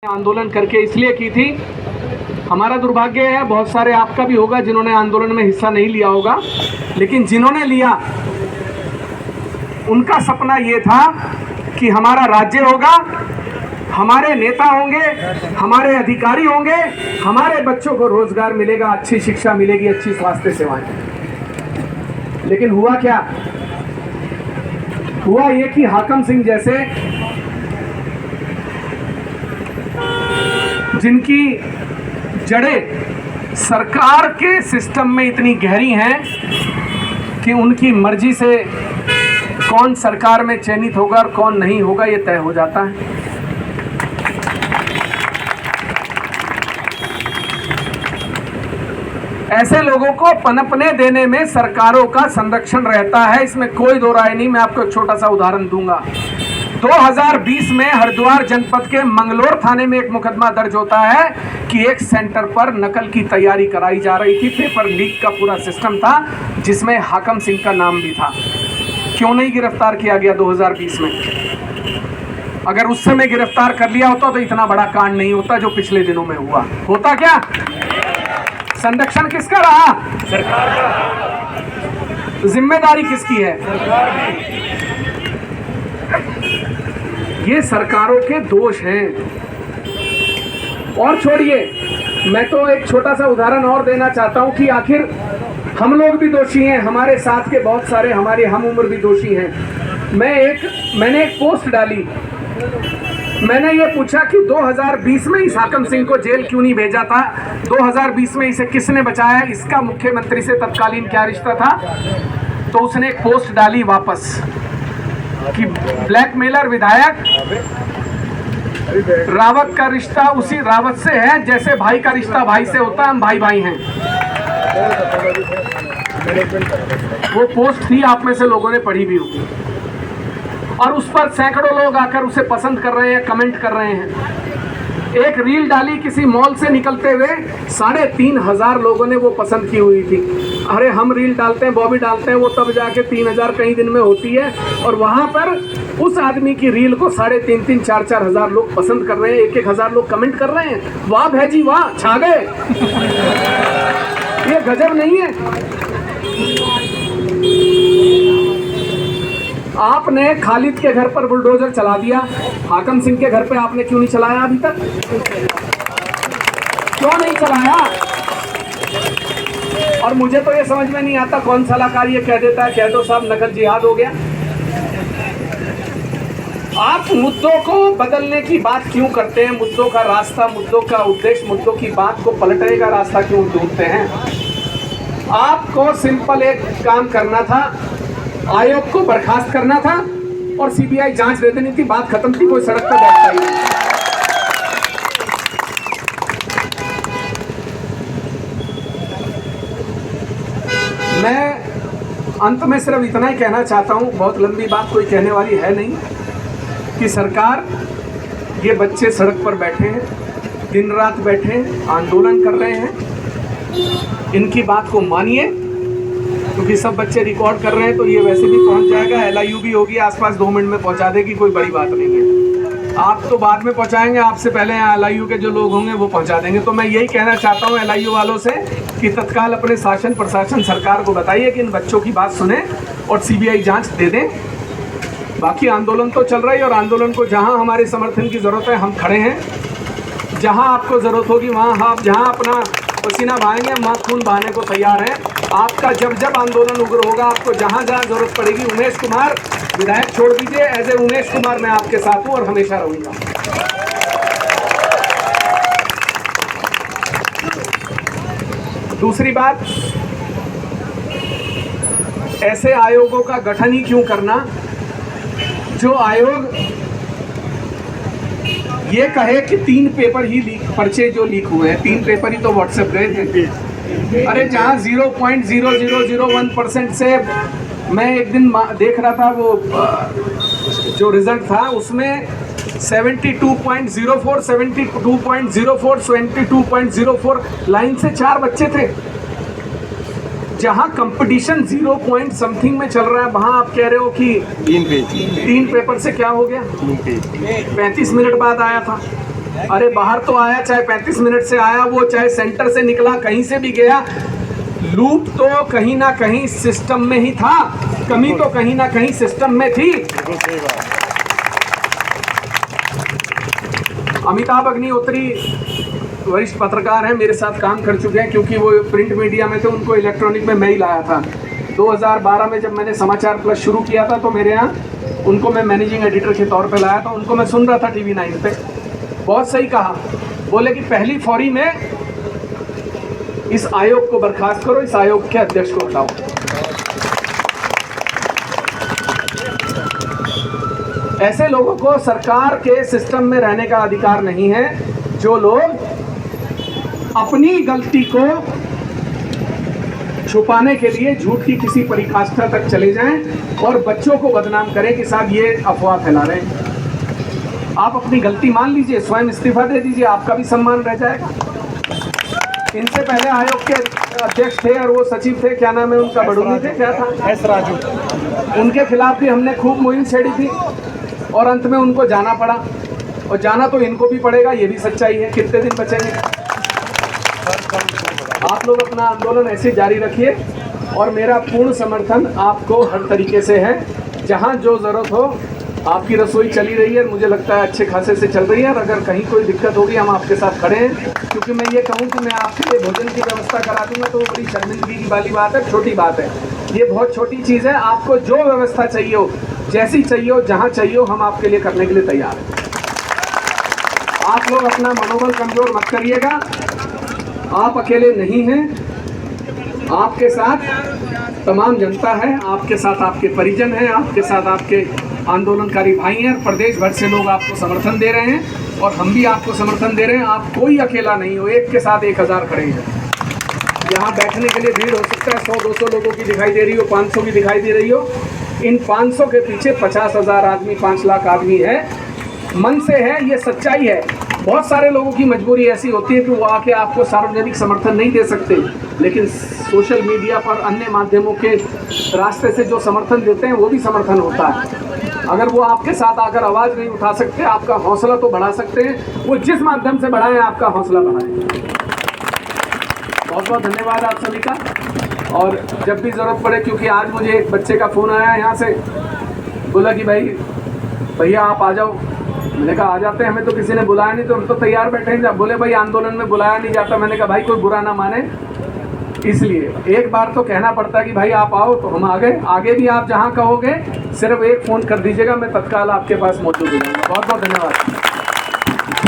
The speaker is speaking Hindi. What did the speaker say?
आंदोलन करके इसलिए की थी। हमारा दुर्भाग्य है, बहुत सारे आपका भी होगा जिन्होंने आंदोलन में हिस्सा नहीं लिया होगा, लेकिन जिन्होंने लिया उनका सपना ये था कि हमारा राज्य होगा, हमारे नेता होंगे, हमारे अधिकारी होंगे, हमारे बच्चों को रोजगार मिलेगा, अच्छी शिक्षा मिलेगी, अच्छी स्वास्थ्य सेवाएं। लेकिन हुआ क्या? हुआ ये कि हाकम सिंह जैसे जिनकी जड़ें सरकार के सिस्टम में इतनी गहरी हैं कि उनकी मर्जी से कौन सरकार में चयनित होगा और कौन नहीं होगा ये तय हो जाता है। ऐसे लोगों को पनपने देने में सरकारों का संरक्षण रहता है, इसमें कोई दो राय नहीं। मैं आपको एक छोटा सा उदाहरण दूंगा। 2020 में हरिद्वार जनपद के मंगलोर थाने में एक मुकदमा दर्ज होता है कि एक सेंटर पर नकल की तैयारी कराई जा रही थी। पेपर लीक का पूरा सिस्टम था जिसमें हाकम सिंह का नाम भी था। क्यों नहीं गिरफ्तार किया गया 2020 में? अगर उस समय गिरफ्तार कर लिया होता तो इतना बड़ा कांड नहीं होता जो पिछले दिनों में हुआ। होता क्या? संरक्षण किसका रहा? सरकार का। जिम्मेदारी किसकी है? सरकार की। ये सरकारों के दोष हैं। और छोड़िए, मैं तो एक छोटा सा उदाहरण और देना चाहता हूं कि आखिर हम लोग भी दोषी हैं, हमारे साथ के बहुत सारे हमारे हम उम्र भी दोषी हैं। मैंने एक पोस्ट डाली, मैंने ये पूछा कि 2020 में इस हाकम सिंह को जेल क्यों नहीं भेजा था? 2020 में इसे किसने बचाया? इसका मुख्यमंत्री से तत्कालीन क्या रिश्ता था? तो उसने एक पोस्ट डाली वापस कि ब्लैकमेलर विधायक रावत का रिश्ता उसी रावत से है जैसे भाई का रिश्ता भाई से होता है, हम भाई भाई हैं। वो पोस्ट थी, आप में से लोगों ने पढ़ी भी होगी, और उस पर सैकड़ों लोग आकर उसे पसंद कर रहे हैं, कमेंट कर रहे हैं। एक रील डाली किसी मॉल से निकलते हुए, 3,500 लोगों ने वो पसंद की हुई थी। अरे हम रील डालते हैं, वो भी डालते हैं, वो तब जाके 3,000 कई दिन में होती है, और वहां पर उस आदमी की रील को 3,500 4,000 लोग पसंद कर रहे हैं, 1,000 लोग कमेंट कर रहे हैं। वाह भैजी वाह, छा गए। ये गजब नहीं है? आपने खालिद के घर पर बुलडोजर चला दिया, हाकम सिंह के घर पे आपने क्यों नहीं चलाया अभी तक? क्यों नहीं चलाया? और मुझे तो ये समझ में नहीं आता कौन सलाहकार ये कह देता है कह दो साहब नकल जिहाद हो गया। आप मुद्दों को बदलने की बात क्यों करते हैं? मुद्दों का रास्ता, मुद्दों का उद्देश्य, मुद्दों की बात को पलटने का रास्ता क्यों ढूंढते हैं? आपको सिंपल एक काम करना था, आयोग को बर्खास्त करना था और सीबीआई जांच दे देनी थी, बात खत्म थी, कोई सड़क पर बैठता ही नहीं। मैं अंत में सिर्फ इतना ही कहना चाहता हूं, बहुत लंबी बात कोई कहने वाली है नहीं, कि सरकार, ये बच्चे सड़क पर बैठे हैं, दिन रात बैठे हैं, आंदोलन कर रहे हैं, इनकी बात को मानिए, क्योंकि सब बच्चे रिकॉर्ड कर रहे हैं तो ये वैसे भी पहुंच जाएगा। LIU भी होगी आसपास, 2 मिनट में पहुंचा देगी, कोई बड़ी बात नहीं है। आप तो बाद में पहुंचाएंगे, आपसे पहले LIU के जो लोग होंगे वो पहुंचा देंगे। तो मैं यही कहना चाहता हूं LIU वालों से कि तत्काल अपने शासन प्रशासन सरकार को बताइए कि इन बच्चों की बात सुने और CBI जाँच दे दें। बाकी आंदोलन तो चल रहा है, और आंदोलन को जहाँ हमारे समर्थन की ज़रूरत है हम खड़े हैं। जहाँ आपको ज़रूरत होगी वहाँ आप जहाँ अपना पसीना बहाएंगे, हम वहाँ खून बहाने को तैयार हैं। आपका जब जब आंदोलन उग्र होगा, आपको जहाँ जहाँ जरूरत पड़ेगी, उमेश कुमार विधायक छोड़ दीजिए, एज ए उमेश कुमार मैं आपके साथ हूँ और हमेशा रहूँगा। दूसरी बात, ऐसे आयोगों का गठन ही क्यों करना जो आयोग ये कहे कि 3 पेपर ही पर्चे जो लीक हुए हैं, 3 पेपर ही तो व्हाट्सएप गए थे। अरे जहाँ 0.0001% से मैं एक दिन देख रहा था, वो जो रिजल्ट था उसमें 72.04, 72.04, 72.04 लाइन से 4 बच्चे थे। जहाँ कंपटीशन 0 पॉइंट समथिंग में चल रहा है, वहाँ आप कह रहे हो कि 3 पेपर से क्या हो गया? 35 मिनट बाद आया था। अरे बाहर तो आया, चाहे 35 मिनट से आया वो, चाहे सेंटर से निकला, कहीं से भी गया, लूप तो कहीं ना कहीं सिस्टम में ही था, कमी तो कहीं ना कहीं सिस्टम में थी। अमिताभ अग्निहोत्री वरिष्ठ पत्रकार हैं, मेरे साथ काम कर चुके हैं, क्योंकि वो प्रिंट मीडिया में थे, उनको इलेक्ट्रॉनिक में मैं ही लाया था। 2012 में जब मैंने समाचार प्लस शुरू किया था तो मेरे यहाँ उनको मैं मैनेजिंग एडिटर के तौर पे लाया था। उनको मैं सुन रहा था टीवी 9 पे, बहुत सही कहा, बोले कि पहली फौरी में इस आयोग को बर्खास्त करो, इस आयोग के अध्यक्ष को हटाओ। ऐसे लोगों को सरकार के सिस्टम में रहने का अधिकार नहीं है, जो लोग अपनी गलती को छुपाने के लिए झूठ की किसी परिकाष्ठा तक चले जाएं और बच्चों को बदनाम करें कि साहब ये अफवाह फैला रहे हैं। आप अपनी गलती मान लीजिए, स्वयं इस्तीफा दे दीजिए, आपका भी सम्मान रह जाएगा। इनसे पहले आयोग के अध्यक्ष थे और वो सचिव थे, क्या नाम है उनका, बड़ूनी थे, क्या था, एस राजू, उनके खिलाफ भी हमने खूब मुहिम छेड़ी थी और अंत में उनको जाना पड़ा, और जाना तो इनको भी पड़ेगा, ये भी सच्चाई है। कितने दिन बचेंगे? आप लोग अपना आंदोलन ऐसे जारी रखिए और मेरा पूर्ण समर्थन आपको हर तरीके से है। जहां जो ज़रूरत हो, आपकी रसोई चली रही है, मुझे लगता है अच्छे खासे से चल रही है, और अगर कहीं कोई दिक्कत होगी हम आपके साथ खड़े हैं। क्योंकि मैं ये कहूँ कि मैं आपके लिए भोजन की व्यवस्था करा दूंगा तो वो बड़ी शर्मिंदगी वाली बात है, छोटी बात है, ये बहुत छोटी चीज़ है। आपको जो व्यवस्था चाहिए हो, जैसी चाहिए हो, जहाँ चाहिए हो, हम आपके लिए करने के लिए तैयार हैं। आप लोग अपना मनोबल कमज़ोर मत करिएगा, आप अकेले नहीं हैं, आपके साथ तमाम जनता है, आपके साथ आपके परिजन हैं, आपके साथ आपके आंदोलनकारी भाई हैं, प्रदेश भर से लोग आपको समर्थन दे रहे हैं और हम भी आपको समर्थन दे रहे हैं। आप कोई अकेला नहीं हो, एक के साथ 1000 खड़े हैं। यहाँ बैठने के लिए भीड़ हो सकता है 100-200 लोगों की दिखाई दे रही हो, 500 की दिखाई दे रही हो, इन 500 के पीछे 50,000 आदमी, 5 लाख आदमी है, मन से है, ये सच्चाई है। बहुत सारे लोगों की मजबूरी ऐसी होती है कि वो आके आपको सार्वजनिक समर्थन नहीं दे सकते, लेकिन सोशल मीडिया पर अन्य माध्यमों के रास्ते से जो समर्थन देते हैं वो भी समर्थन होता है। अगर वो आपके साथ आकर आवाज़ नहीं उठा सकते, आपका हौसला तो बढ़ा सकते हैं, वो जिस माध्यम से बढ़ाएं आपका हौसला बढ़ाएं। बहुत बहुत धन्यवाद आप सभी का। और जब भी ज़रूरत पड़े, क्योंकि आज मुझे एक बच्चे का फ़ोन आया यहाँ से, बोला कि भाई भैया आप आ जाओ। मैंने कहा आ जाते हैं, हमें तो किसी ने बुलाया नहीं, तो हम तो तैयार बैठे हैं। जब बोले भाई आंदोलन में बुलाया नहीं जाता, मैंने कहा भाई कोई बुरा ना माने, इसलिए एक बार तो कहना पड़ता है कि भाई आप आओ, तो हम आ गए। आगे भी आप जहां कहोगे सिर्फ एक फ़ोन कर दीजिएगा, मैं तत्काल आपके पास मौजूद हो जाऊँगा। बहुत बहुत धन्यवाद।